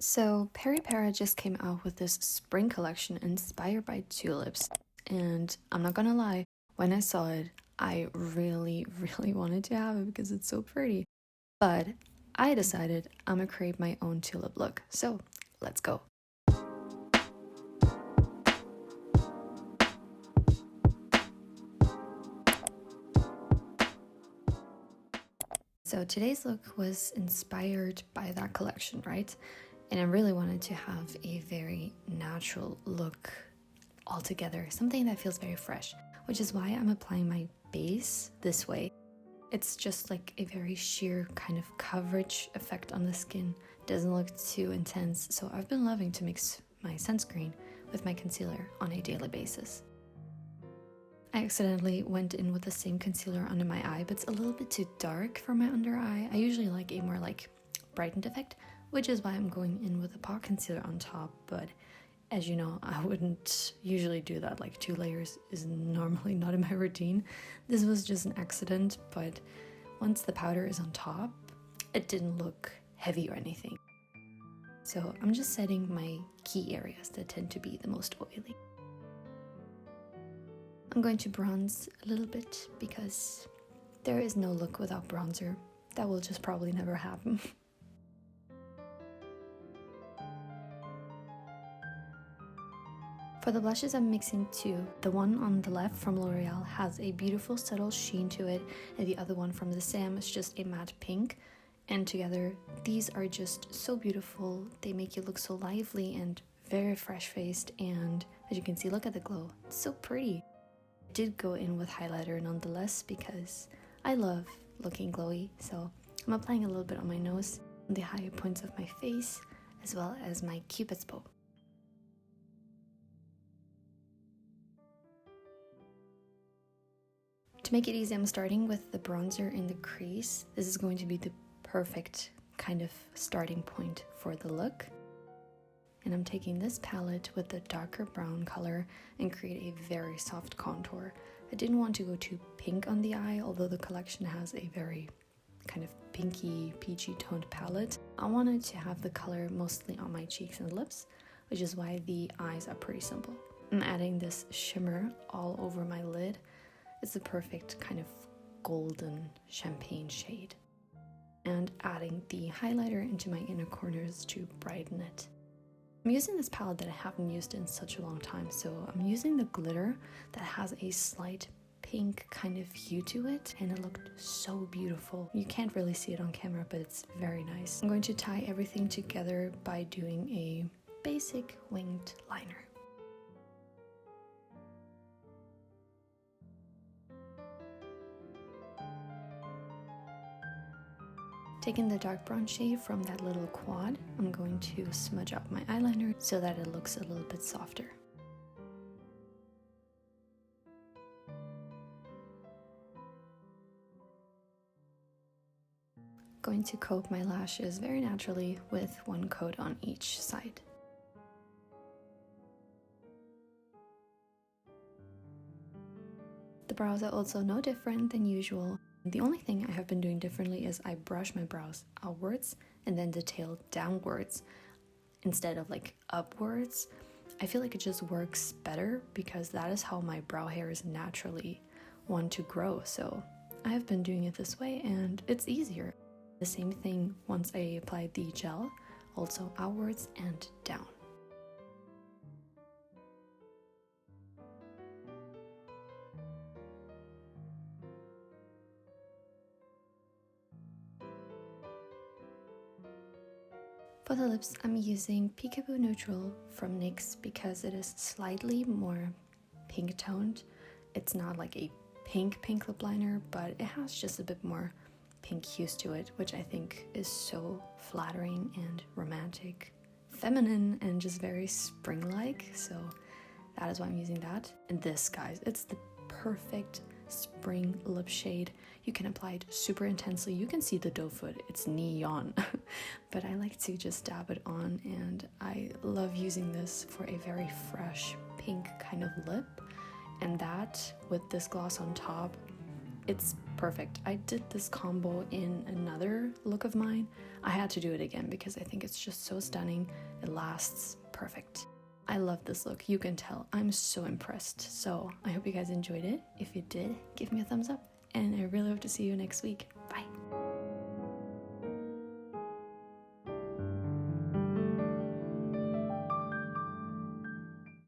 So Para just came out with this spring collection inspired by tulips, and I'm not gonna lie, when I saw it, I really wanted to have it because it's so pretty. But I decided I'm gonna create my own tulip look, so let's go. So today's look was inspired by that collection, right? And I really wanted to have a very natural look altogether, something that feels very fresh, which is why I'm applying my base this way. It's just like a very sheer kind of coverage effect on the skin. Doesn't look too intense, so I've been loving to mix my sunscreen with my concealer on a daily basis. I accidentally went in with the same concealer under my eye, but it's a little bit too dark for my under eye. I usually like a more like brightened effect, which is why I'm going in with a pot concealer on top, but as you know, I wouldn't usually do that. Like 2 layers is normally not in my routine. This was just an accident, but once the powder is on top, it didn't look heavy or anything. So I'm just setting my key areas that tend to be the most oily. I'm going to bronze a little bit because there is no look without bronzer. That will just probably never happen. For the blushes, I'm mixing 2. The one on the left from L'Oreal has a beautiful subtle sheen to it, and the other one from the Sam is just a matte pink. And together, these are just so beautiful. They make you look so lively and very fresh-faced, and as you can see, look at the glow. It's so pretty. I did go in with highlighter nonetheless because I love looking glowy, so I'm applying a little bit on my nose, on the higher points of my face, as well as my cupid's bow. To make it easy, I'm starting with the bronzer in the crease. This is going to be the perfect kind of starting point for the look. And I'm taking this palette with the darker brown color and create a very soft contour. I didn't want to go too pink on the eye, although the collection has a very kind of pinky, peachy toned palette. I wanted to have the color mostly on my cheeks and lips, which is why the eyes are pretty simple. I'm adding this shimmer all over my lid. It's the perfect kind of golden champagne shade. And adding the highlighter into my inner corners to brighten it. I'm using this palette that I haven't used in such a long time, so I'm using the glitter that has a slight pink kind of hue to it, and it looked so beautiful. You can't really see it on camera, but it's very nice. I'm going to tie everything together by doing a basic winged liner. Taking the dark brown shade from that little quad, I'm going to smudge up my eyeliner so that it looks a little bit softer. Going to coat my lashes very naturally with 1 coat on each side. The brows are also no different than usual. The only thing I have been doing differently is I brush my brows outwards and then detail downwards instead of like upwards. I feel like it just works better because that is how my brow hairs naturally want to grow. So I have been doing it this way and it's easier. The same thing once I applied the gel, also outwards and down. For the lips, I'm using Peekaboo Neutral from NYX because it is slightly more pink toned. It's not like a pink lip liner, but it has just a bit more pink hues to it, which I think is so flattering and romantic, feminine, and just very spring-like. So that is why I'm using that. And this, guys, it's the perfect spring lip shade. You can apply it super intensely. You can see the doe foot, it's neon. But I like to just dab it on, and I love using this for a very fresh pink kind of lip. And that with this gloss on top, it's perfect. I did this combo in another look of mine. I had to do it again because I think it's just so stunning. It lasts perfect. I love this look. You can tell. I'm so impressed. So I hope you guys enjoyed it. If you did, give me a thumbs up. And I really hope to see you next week.